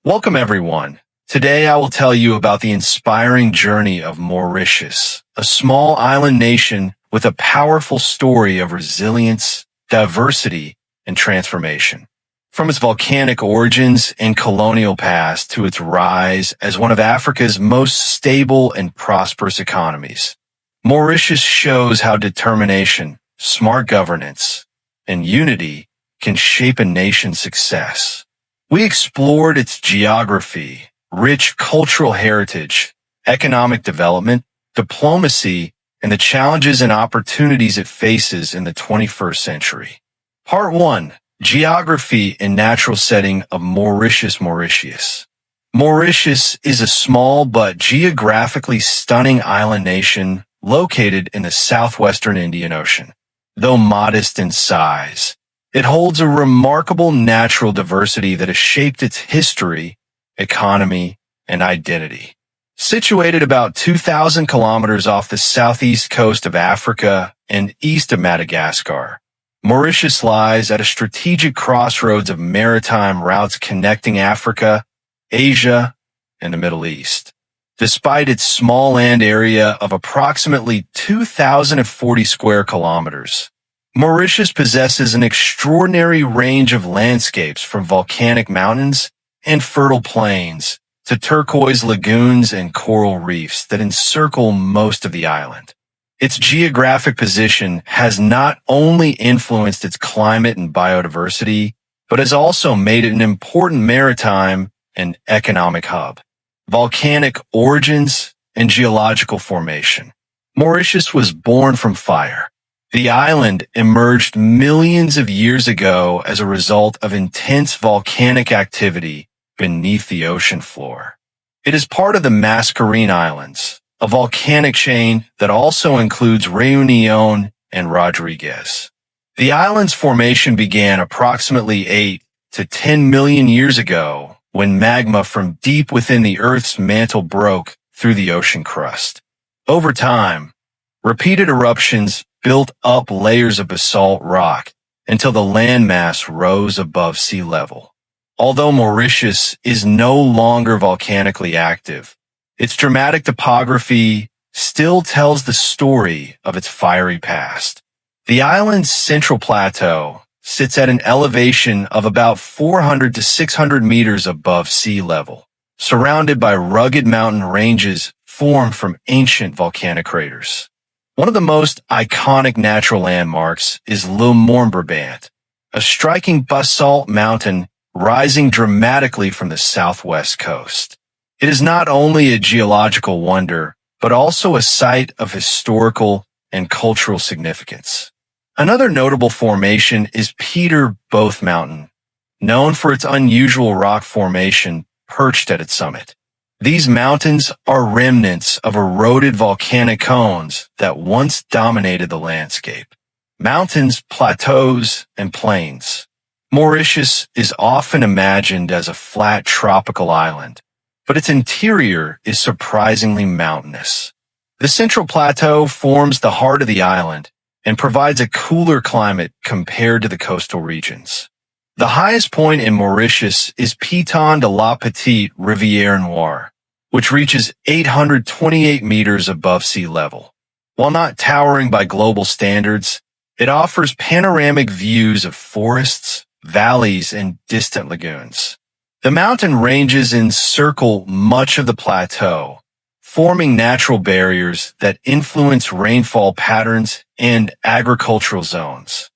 Welcome, everyone. Today I will tell you about the inspiring journey of Mauritius, a small island nation with a powerful story of resilience, diversity, and transformation. From its volcanic origins and colonial past to its rise as one of Africa's most stable and prosperous economies, Mauritius shows how determination, smart governance, and unity can shape a nation's success. We explored its geography, rich cultural heritage, economic development, diplomacy, and the challenges and opportunities it faces in the 21st century. Part 1. Geography and natural setting of Mauritius. Mauritius is a small but geographically stunning island nation located in the southwestern Indian Ocean. Though modest in size, it holds a remarkable natural diversity that has shaped its history, economy, and identity. Situated about 2,000 kilometers off the southeast coast of Africa and east of Madagascar, Mauritius lies at a strategic crossroads of maritime routes connecting Africa, Asia, and the Middle East. Despite its small land area of approximately 2,040 square kilometers, Mauritius possesses an extraordinary range of landscapes from volcanic mountains and fertile plains to turquoise lagoons and coral reefs that encircle most of the island. Its geographic position has not only influenced its climate and biodiversity, but has also made it an important maritime and economic hub. Volcanic origins and geological formation. Mauritius was born from fire. The island emerged millions of years ago as a result of intense volcanic activity beneath the ocean floor. It is part of the Mascarene Islands, a volcanic chain that also includes Réunion and Rodriguez. The island's formation began approximately 8 to 10 million years ago when magma from deep within the Earth's mantle broke through the ocean crust. Over time, repeated eruptions built up layers of basalt rock until the landmass rose above sea level. Although Mauritius is no longer volcanically active, its dramatic topography still tells the story of its fiery past. The island's central plateau sits at an elevation of about 400 to 600 meters above sea level, surrounded by rugged mountain ranges formed from ancient volcanic craters. One of the most iconic natural landmarks is Le Morbihan, a striking basalt mountain rising dramatically from the southwest coast. It is not only a geological wonder, but also a site of historical and cultural significance. Another notable formation is Peter Both Mountain, known for its unusual rock formation perched at its summit. These mountains are remnants of eroded volcanic cones that once dominated the landscape. Mountains, plateaus, and plains. Mauritius is often imagined as a flat tropical island, but its interior is surprisingly mountainous. The central plateau forms the heart of the island and provides a cooler climate compared to the coastal regions. The highest point in Mauritius is Piton de la Petite Rivière Noire, which reaches 828 meters above sea level. While not towering by global standards, it offers panoramic views of forests, valleys, and distant lagoons. The mountain ranges encircle much of the plateau, forming natural barriers that influence rainfall patterns and agricultural zones.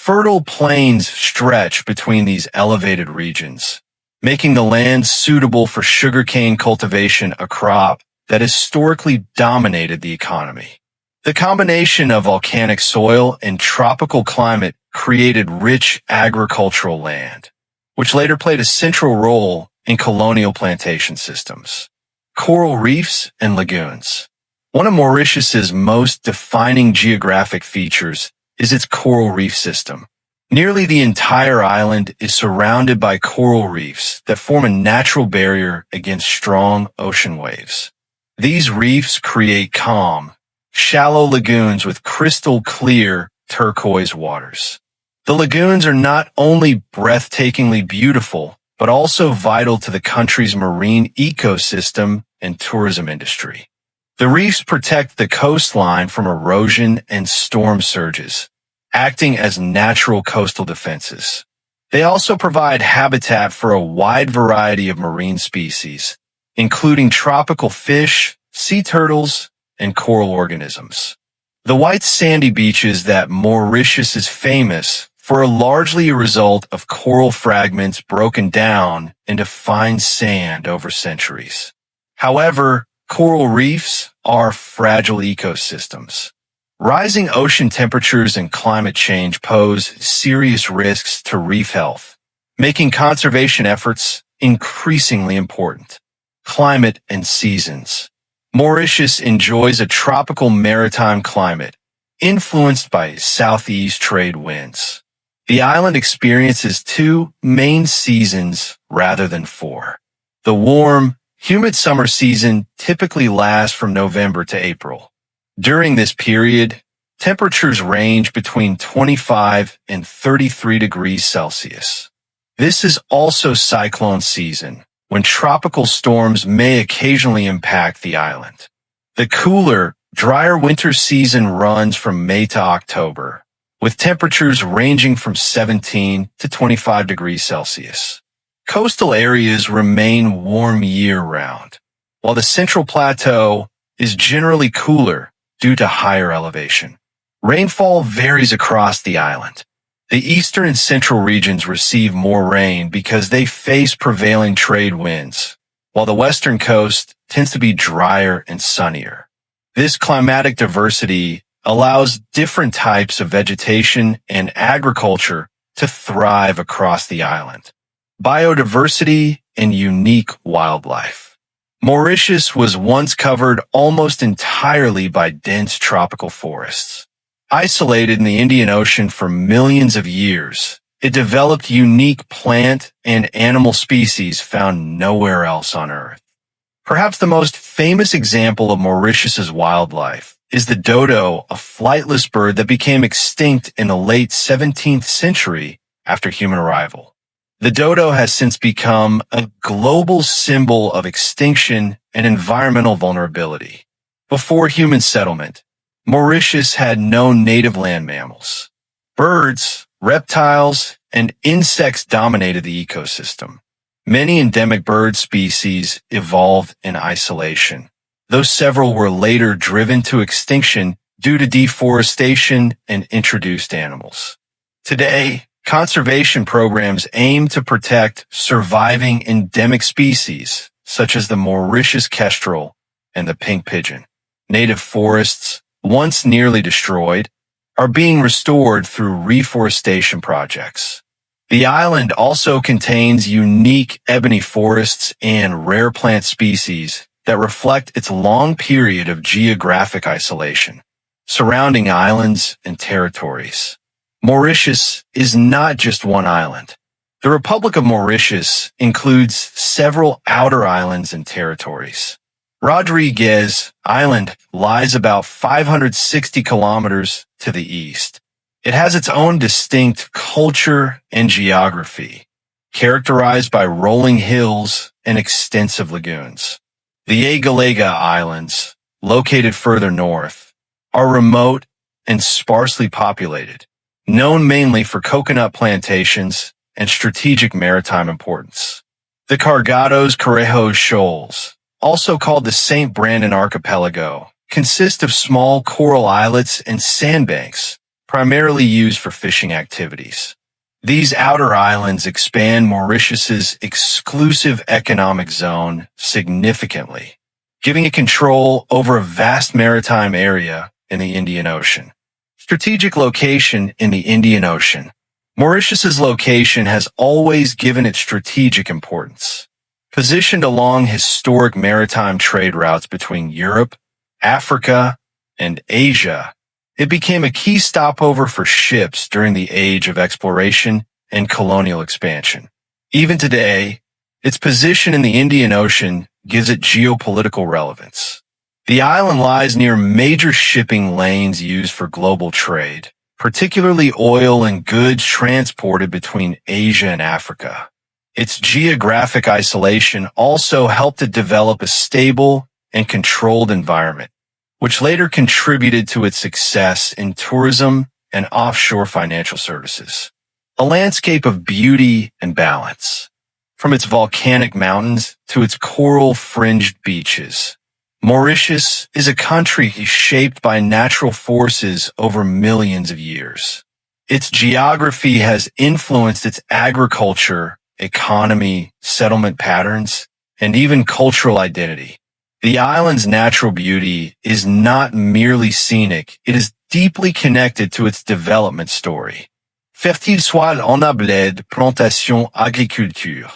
Fertile plains stretch between these elevated regions, making the land suitable for sugarcane cultivation, a crop that historically dominated the economy. The combination of volcanic soil and tropical climate created rich agricultural land, which later played a central role in colonial plantation systems. Coral reefs and lagoons. One of Mauritius's most defining geographic features is its coral reef system. Nearly the entire island is surrounded by coral reefs that form a natural barrier against strong ocean waves. These reefs create calm, shallow lagoons with crystal clear turquoise waters. The lagoons are not only breathtakingly beautiful, but also vital to the country's marine ecosystem and tourism industry. The reefs protect the coastline from erosion and storm surges, acting as natural coastal defenses. They also provide habitat for a wide variety of marine species, including tropical fish, sea turtles, and coral organisms. The white sandy beaches that Mauritius is famous for are largely a result of coral fragments broken down into fine sand over centuries. However, coral reefs are fragile ecosystems. Rising ocean temperatures and climate change pose serious risks to reef health, making conservation efforts increasingly important. Climate and seasons. Mauritius enjoys a tropical maritime climate, influenced by southeast trade winds. The island experiences two main seasons rather than four. The warm, humid summer season typically lasts from November to April. During this period, temperatures range between 25 and 33 degrees Celsius. This is also cyclone season, when tropical storms may occasionally impact the island. The cooler, drier winter season runs from May to October, with temperatures ranging from 17 to 25 degrees Celsius. Coastal areas remain warm year-round, while the Central Plateau is generally cooler due to higher elevation. Rainfall varies across the island. The eastern and central regions receive more rain because they face prevailing trade winds, while the western coast tends to be drier and sunnier. This climatic diversity allows different types of vegetation and agriculture to thrive across the island. Biodiversity and unique wildlife. Mauritius was once covered almost entirely by dense tropical forests. Isolated in the Indian Ocean for millions of years, it developed unique plant and animal species found nowhere else on Earth. Perhaps the most famous example of Mauritius's wildlife is the dodo, a flightless bird that became extinct in the late 17th century after human arrival. The dodo has since become a global symbol of extinction and environmental vulnerability. Before human settlement, Mauritius had no native land mammals. Birds, reptiles, and insects dominated the ecosystem. Many endemic bird species evolved in isolation, though several were later driven to extinction due to deforestation and introduced animals. Today, conservation programs aim to protect surviving endemic species, such as the Mauritius kestrel and the pink pigeon. Native forests, once nearly destroyed, are being restored through reforestation projects. The island also contains unique ebony forests and rare plant species that reflect its long period of geographic isolation, surrounding islands and territories. Mauritius is not just one island. The Republic of Mauritius includes several outer islands and territories. Rodriguez Island lies about 560 kilometers to the east. It has its own distinct culture and geography, characterized by rolling hills and extensive lagoons. The Agalega Islands, located further north, are remote and sparsely populated, known mainly for coconut plantations and strategic maritime importance. The Cargados Correjos Shoals, also called the St. Brandon Archipelago, consist of small coral islets and sandbanks, primarily used for fishing activities. These outer islands expand Mauritius's exclusive economic zone significantly, giving it control over a vast maritime area in the Indian Ocean. Strategic location in the Indian Ocean. Mauritius's location has always given it strategic importance. Positioned along historic maritime trade routes between Europe, Africa, and Asia, it became a key stopover for ships during the age of exploration and colonial expansion. Even today, its position in the Indian Ocean gives it geopolitical relevance. The island lies near major shipping lanes used for global trade, particularly oil and goods transported between Asia and Africa. Its geographic isolation also helped it develop a stable and controlled environment, which later contributed to its success in tourism and offshore financial services. A landscape of beauty and balance, from its volcanic mountains to its coral-fringed beaches. Mauritius is a country shaped by natural forces over millions of years. Its geography has influenced its agriculture, economy, settlement patterns, and even cultural identity. The island's natural beauty is not merely scenic, it is deeply connected to its development story. Fertile soil en bled, plantation, agriculture.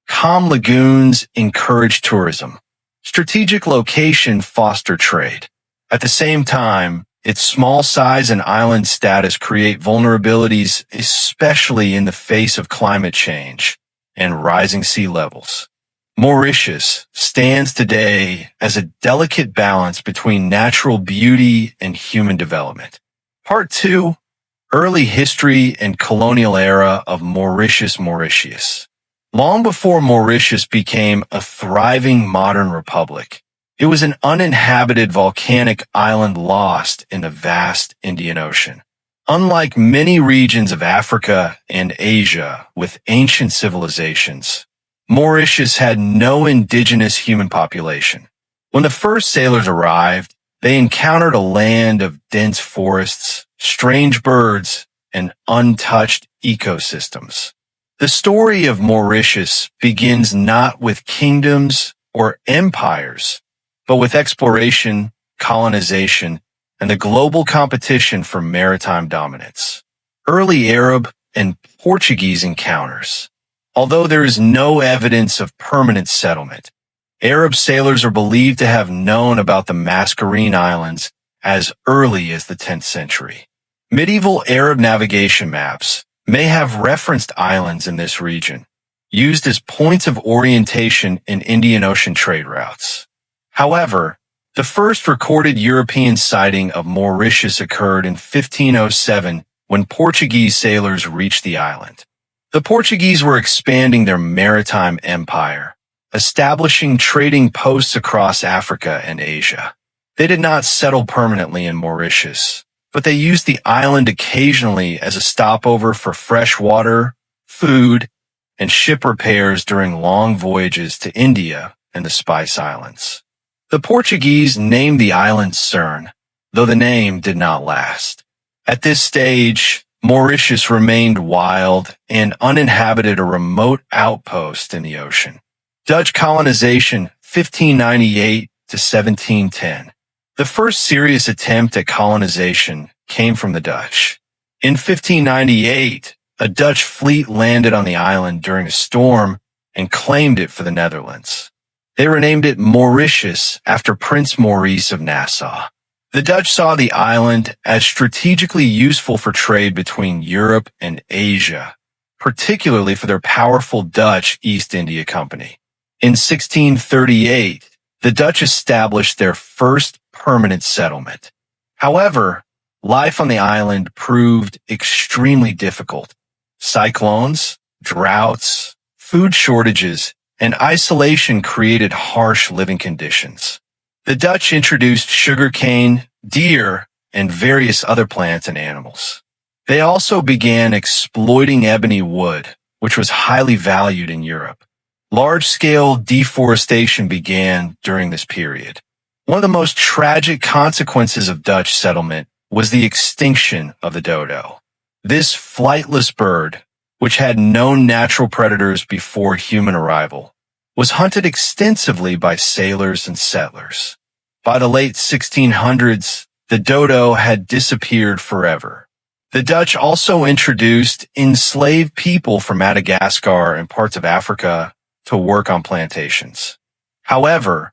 Calm lagoons encourage tourism. Strategic location foster trade. At the same time, its small size and island status create vulnerabilities, especially in the face of climate change and rising sea levels. Mauritius stands today as a delicate balance between natural beauty and human development. Part 2. Early history and colonial era of Mauritius. Long before Mauritius became a thriving modern republic, it was an uninhabited volcanic island lost in the vast Indian Ocean. Unlike many regions of Africa and Asia with ancient civilizations, Mauritius had no indigenous human population. When the first sailors arrived, they encountered a land of dense forests, strange birds, and untouched ecosystems. The story of Mauritius begins not with kingdoms or empires, but with exploration, colonization, and the global competition for maritime dominance. Early Arab and Portuguese encounters. Although there is no evidence of permanent settlement, Arab sailors are believed to have known about the Mascarene Islands as early as the 10th century. Medieval Arab navigation maps may have referenced islands in this region, used as points of orientation in Indian Ocean trade routes. However, the first recorded European sighting of Mauritius occurred in 1507 when Portuguese sailors reached the island. The Portuguese were expanding their maritime empire, establishing trading posts across Africa and Asia. They did not settle permanently in Mauritius, but they used the island occasionally as a stopover for fresh water, food, and ship repairs during long voyages to India and the Spice Islands. The Portuguese named the island Cerne, though the name did not last. At this stage, Mauritius remained wild and uninhabited, a remote outpost in the ocean. Dutch colonization 1598 to 1710. The first serious attempt at colonization came from the Dutch. In 1598, a Dutch fleet landed on the island during a storm and claimed it for the Netherlands. They renamed it Mauritius after Prince Maurice of Nassau. The Dutch saw the island as strategically useful for trade between Europe and Asia, particularly for their powerful Dutch East India Company. In 1638, the Dutch established their first permanent settlement. However, life on the island proved extremely difficult. Cyclones, droughts, food shortages, and isolation created harsh living conditions. The Dutch introduced sugarcane, deer, and various other plants and animals. They also began exploiting ebony wood, which was highly valued in Europe. Large-scale deforestation began during this period. One of the most tragic consequences of Dutch settlement was the extinction of the dodo. This flightless bird, which had no natural predators before human arrival, was hunted extensively by sailors and settlers. By the late 1600s, the dodo had disappeared forever. The Dutch also introduced enslaved people from Madagascar and parts of Africa to work on plantations. However,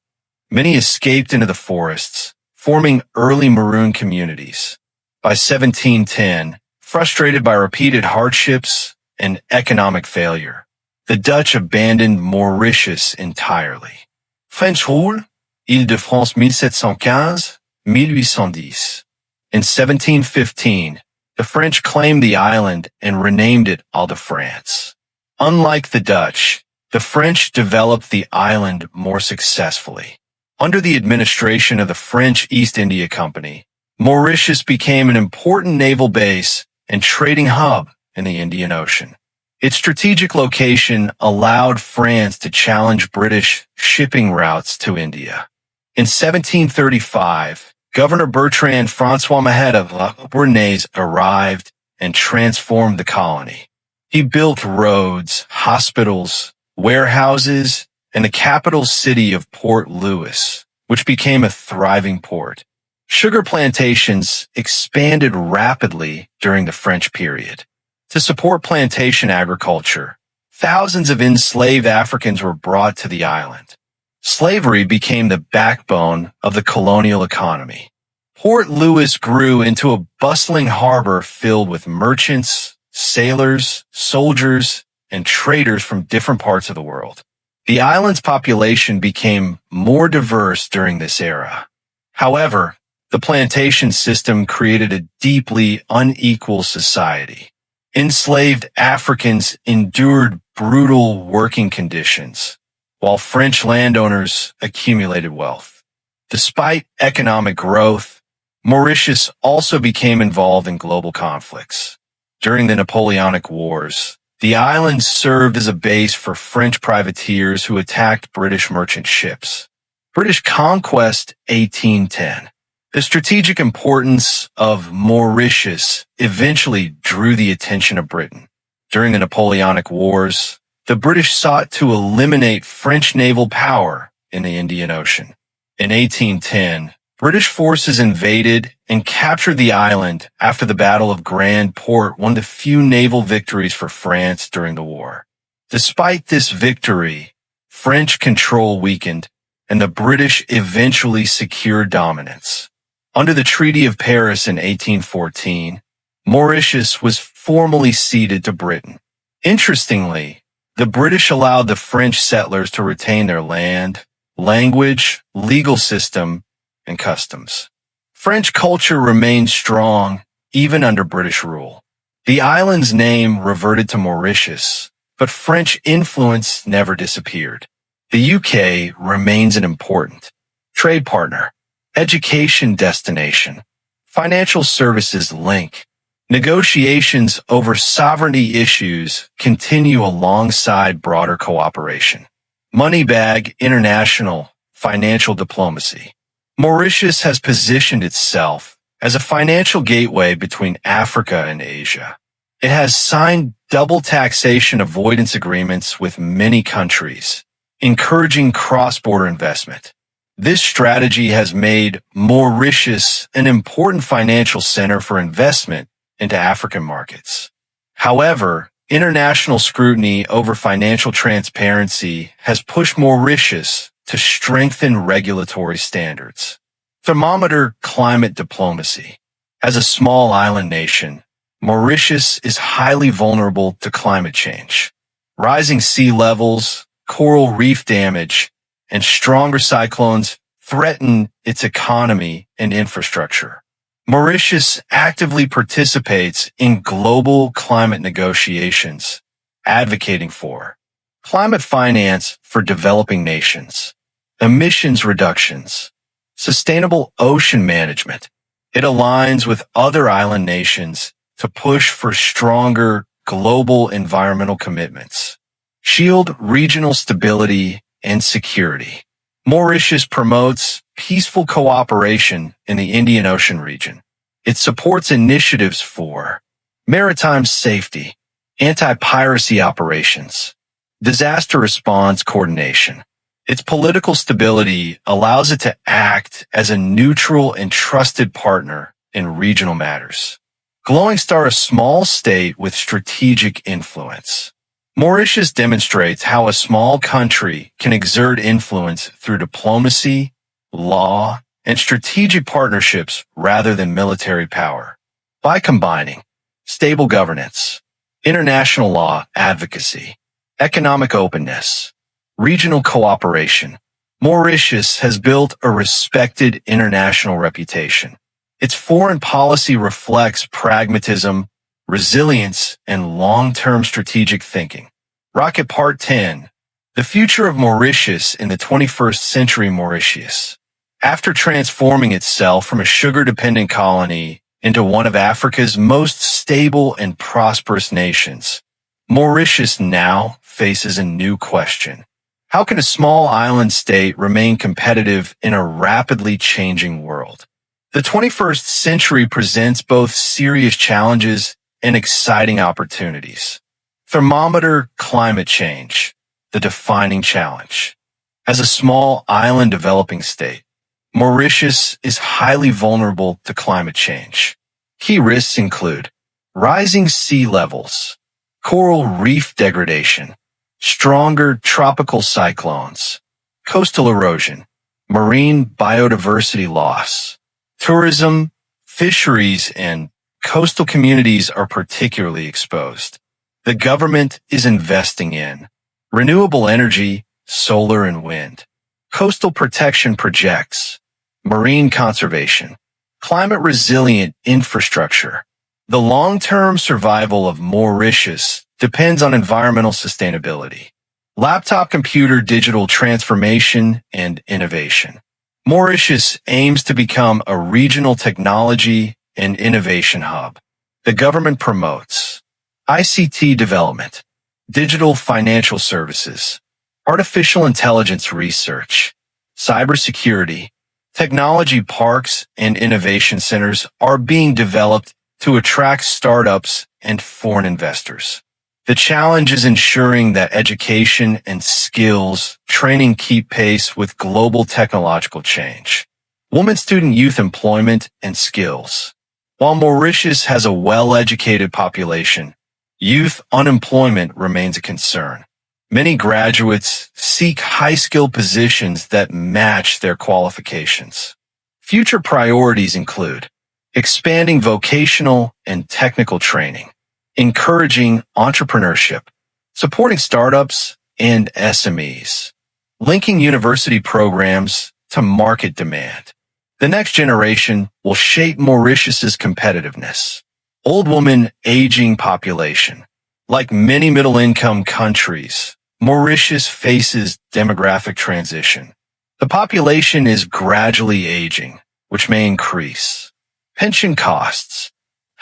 many escaped into the forests, forming early maroon communities. By 1710, frustrated by repeated hardships and economic failure, the Dutch abandoned Mauritius entirely. French rule, Île-de-France 1715-1810. In 1715, the French claimed the island and renamed it Ile-de-France. Unlike the Dutch, the French developed the island more successfully. Under the administration of the French East India Company, Mauritius became an important naval base and trading hub in the Indian Ocean. Its strategic location allowed France to challenge British shipping routes to India. In 1735, Governor Bertrand François Mahet of La Bournaise arrived and transformed the colony. He built roads, hospitals, warehouses, and the capital city of Port Louis, which became a thriving port. Sugar plantations expanded rapidly during the French period. To support plantation agriculture, thousands of enslaved Africans were brought to the island. Slavery became the backbone of the colonial economy. Port Louis grew into a bustling harbor filled with merchants, sailors, soldiers, and traders from different parts of the world. The island's population became more diverse during this era. However, the plantation system created a deeply unequal society. Enslaved Africans endured brutal working conditions, while French landowners accumulated wealth. Despite economic growth, Mauritius also became involved in global conflicts. During the Napoleonic Wars, the island served as a base for French privateers who attacked British merchant ships. British conquest 1810. The strategic importance of Mauritius eventually drew the attention of Britain. During the Napoleonic Wars, the British sought to eliminate French naval power in the Indian Ocean. In 1810, British forces invaded and captured the island after the Battle of Grand Port, one of the few naval victories for France during the war. Despite this victory, French control weakened, and the British eventually secured dominance. Under the Treaty of Paris in 1814, Mauritius was formally ceded to Britain. Interestingly, the British allowed the French settlers to retain their land, language, legal system, and customs. French culture remained strong even under British rule. The island's name reverted to Mauritius, but French influence never disappeared. The UK remains an important trade partner, education destination, financial services link. Negotiations over sovereignty issues continue alongside broader cooperation. Moneybag international financial diplomacy. Mauritius has positioned itself as a financial gateway between Africa and Asia. It has signed double taxation avoidance agreements with many countries, encouraging cross-border investment. This strategy has made Mauritius an important financial center for investment into African markets. However, international scrutiny over financial transparency has pushed Mauritius to strengthen regulatory standards. Thermometer climate diplomacy. As a small island nation, Mauritius is highly vulnerable to climate change. Rising sea levels, coral reef damage, and stronger cyclones threaten its economy and infrastructure. Mauritius actively participates in global climate negotiations, advocating for climate finance for developing nations, emissions reductions, sustainable ocean management. It aligns with other island nations to push for stronger global environmental commitments, shield regional stability and security. Mauritius promotes peaceful cooperation in the Indian Ocean region. It supports initiatives for maritime safety, anti-piracy operations, disaster response coordination. Its political stability allows it to act as a neutral and trusted partner in regional matters. Glowing Star, a small state with strategic influence. Mauritius demonstrates how a small country can exert influence through diplomacy, law, and strategic partnerships rather than military power. By combining stable governance, international law advocacy, economic openness, regional cooperation, Mauritius has built a respected international reputation. Its foreign policy reflects pragmatism, resilience, and long-term strategic thinking. Rocket Part 10. The future of Mauritius in the 21st century. Mauritius. After transforming itself from a sugar-dependent colony into one of Africa's most stable and prosperous nations, Mauritius now faces a new question. How can a small island state remain competitive in a rapidly changing world? The 21st century presents both serious challenges and exciting opportunities. Thermometer climate change, the defining challenge. As a small island developing state, Mauritius is highly vulnerable to climate change. Key risks include rising sea levels, coral reef degradation, stronger tropical cyclones, coastal erosion, marine biodiversity loss. Tourism, fisheries, and coastal communities are particularly exposed. The government is investing in renewable energy, solar and wind, coastal protection projects, marine conservation, climate-resilient infrastructure. The long-term survival of Mauritius depends on environmental sustainability, laptop computer digital transformation, and innovation. Mauritius aims to become a regional technology and innovation hub. The government promotes ICT development, digital financial services, artificial intelligence research, cybersecurity. Technology parks and innovation centers are being developed to attract startups and foreign investors. The challenge is ensuring that education and skills training keep pace with global technological change. Women, student, youth employment and skills. While Mauritius has a well-educated population, youth unemployment remains a concern. Many graduates seek high-skilled positions that match their qualifications. Future priorities include expanding vocational and technical training, encouraging entrepreneurship, supporting startups and SMEs, linking university programs to market demand. The next generation will shape Mauritius's competitiveness. Old woman, aging population. Like many middle-income countries, Mauritius faces demographic transition. The population is gradually aging, which may increase pension costs,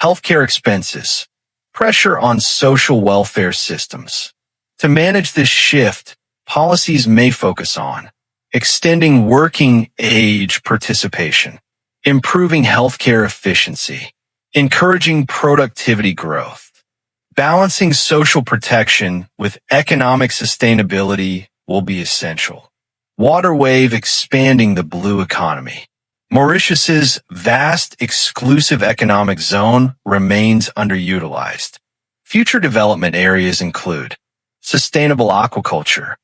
healthcare expenses, pressure on social welfare systems. To manage this shift, policies may focus on extending working age participation, improving healthcare efficiency, encouraging productivity growth. Balancing social protection with economic sustainability will be essential. Water wave expanding the blue economy. Mauritius's vast exclusive economic zone remains underutilized. Future development areas include sustainable aquaculture,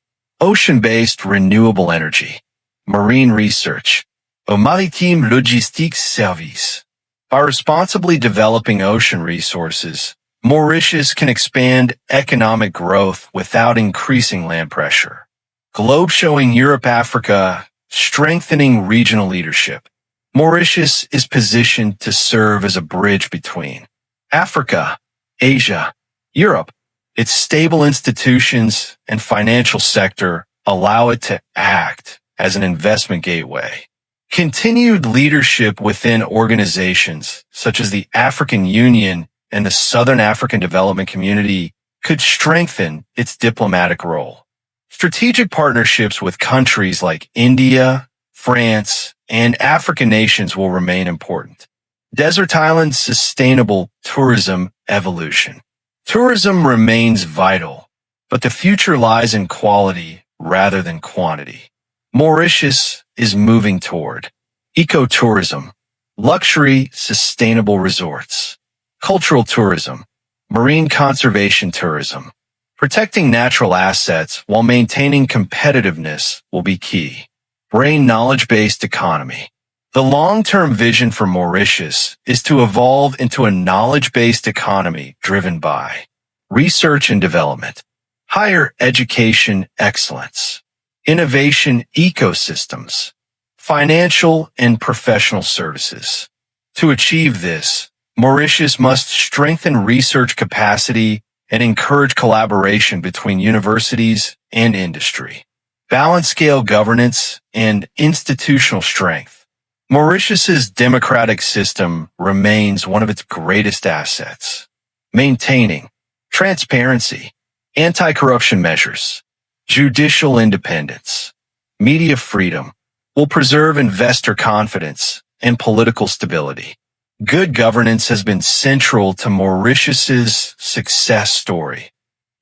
ocean-based renewable energy, marine research, maritime logistics service. By responsibly developing ocean resources, Mauritius can expand economic growth without increasing land pressure. Globe showing Europe-Africa, strengthening regional leadership. Mauritius is positioned to serve as a bridge between Africa, Asia, Europe. Its stable institutions and financial sector allow it to act as an investment gateway. Continued leadership within organizations such as the African Union and the Southern African Development Community could strengthen its diplomatic role. Strategic partnerships with countries like India, France, and African nations will remain important. Desert Island's sustainable tourism evolution. Tourism remains vital, but the future lies in quality rather than quantity. Mauritius is moving toward ecotourism, luxury sustainable resorts, cultural tourism, marine conservation tourism. Protecting natural assets while maintaining competitiveness will be key. Brain knowledge-based economy. The long-term vision for Mauritius is to evolve into a knowledge-based economy driven by research and development, higher education excellence, innovation ecosystems, financial and professional services. To achieve this, Mauritius must strengthen research capacity and encourage collaboration between universities and industry. Balance scale governance and institutional strength. Mauritius's democratic system remains one of its greatest assets. Maintaining transparency, anti-corruption measures, judicial independence, media freedom will preserve investor confidence and political stability. Good governance has been central to Mauritius's success story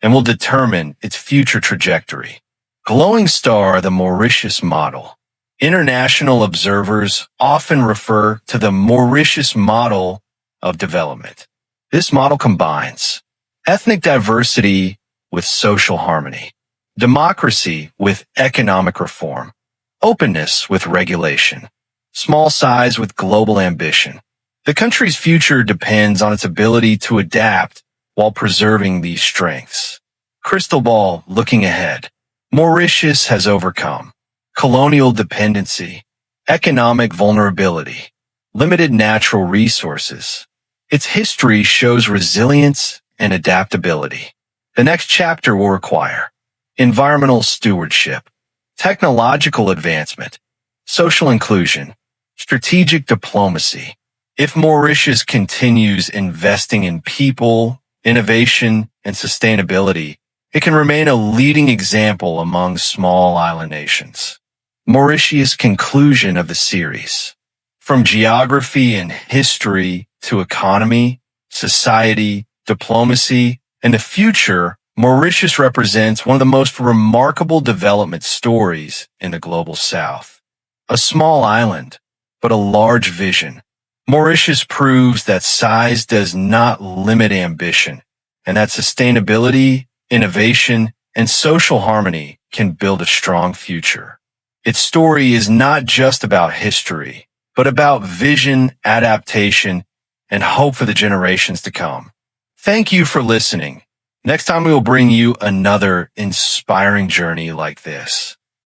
and will determine its future trajectory. Glowing star, the Mauritius model. International observers often refer to the Mauritius model of development. This model combines ethnic diversity with social harmony, democracy with economic reform, openness with regulation, small size with global ambition. The country's future depends on its ability to adapt while preserving these strengths. Crystal ball looking ahead. Mauritius has overcome colonial dependency, economic vulnerability, limited natural resources. Its history shows resilience and adaptability. The next chapter will require environmental stewardship, technological advancement, social inclusion, strategic diplomacy. If Mauritius continues investing in people, innovation, and sustainability, it can remain a leading example among small island nations. Mauritius conclusion of the series. From geography and history to economy, society, diplomacy, and the future, Mauritius represents one of the most remarkable development stories in the global south. A small island, but a large vision. Mauritius proves that size does not limit ambition, and that sustainability, innovation, and social harmony can build a strong future. Its story is not just about history, but about vision, adaptation, and hope for the generations to come. Thank you for listening. Next time we will bring you another inspiring journey like this.